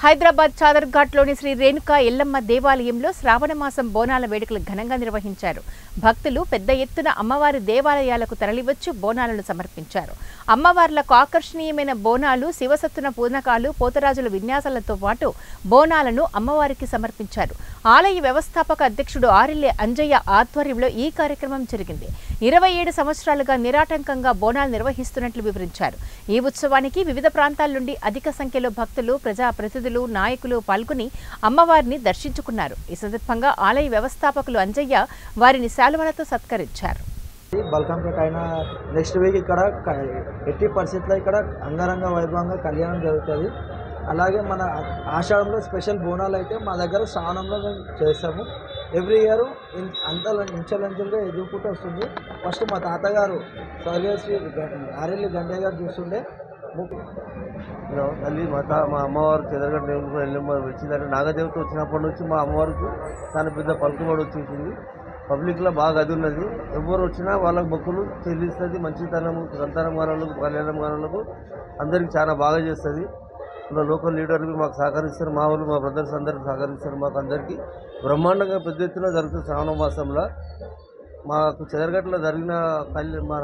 హైదరాబాద్ చాదర్ఘాట్లోని శ్రీ రేణుకా ఎల్లమ్మ దేవాలయంలో శ్రావణ మాసం బోనాల వేడుకలు ఘనంగా నిర్వహించారు. భక్తులు పెద్ద ఎత్తున అమ్మవారి దేవాలయాలకు తరలివచ్చి బోనాలను సమర్పించారు. అమ్మవార్లకు ఆకర్షణీయమైన బోనాలు, శివసత్తున పూనకాలు, పోతరాజుల విన్యాసాలతో పాటు బోనాలను అమ్మవారికి సమర్పించారు. ఆలయ వ్యవస్థాపక అధ్యక్షుడు ఆరిల్లె అంజయ్య ఆధ్వర్యంలో ఈ కార్యక్రమం జరిగింది. 27 సంవత్సరాలుగా నిరాటంకంగా బోనాలు నిర్వహిస్తున్నట్లు వివరించారు. ఈ ఉత్సవానికి వివిధ ప్రాంతాల నుండి అధిక సంఖ్యలో భక్తులు, ప్రజాప్రతినిధులు, నాయకులు పాల్గొని అమ్మవారిని దర్శించుకున్నారు. ఈ సందర్భంగా ఆలయ వ్యవస్థాపకులు అంజయ్య వారిని శాలువలతో సత్కరించారు. బల్కంపేట అయిన నెక్స్ట్ వీక్ ఇక్కడ ఎట్టి పరిస్థితుల్లో ఇక్కడ అంగరంగ వైభవంగా కళ్యాణం జరుగుతుంది. అలాగే మన ఆషాఢంలో స్పెషల్ బోనాలు అయితే మా దగ్గర శ్రావణంలో మేము చేస్తాము. ఎవ్రీ ఇయర్ ఇంచలంచులుగా ఎదుర్కొంటూ వస్తుంది. ఫస్ట్ మా తాతగారు స్వర్గశ్రీ ఆరెల్లి గండయ్య గారు చూస్తుండే తల్లి మా అమ్మవారు చెదరగడ్డ దేవుడు ఎల్లమ్మ వచ్చిందంటే నాగదేవత వచ్చినప్పటి నుంచి మా అమ్మవారికి చాలా పెద్ద పలుకుబడి వచ్చేసింది. పబ్లిక్లో బాగా అది ఉన్నది. ఎవరు వచ్చినా వాళ్ళకు మొక్కులు చెల్లిస్తుంది. మంచితనము, సంతానం గారులకు, కళ్యాణం గారులకు అందరికీ చాలా బాగా చేస్తుంది. లోకల్ లీడర్లు మాకు సహకరిస్తారు. మా వాళ్ళు, మా బ్రదర్స్ అందరికీ సహకరిస్తారు. మాకు అందరికీ బ్రహ్మాండంగా పెద్ద ఎత్తున జరుగుతుంది. శ్రావణ మాసంలో మాకు చెదరగడ్డలో జరిగిన మన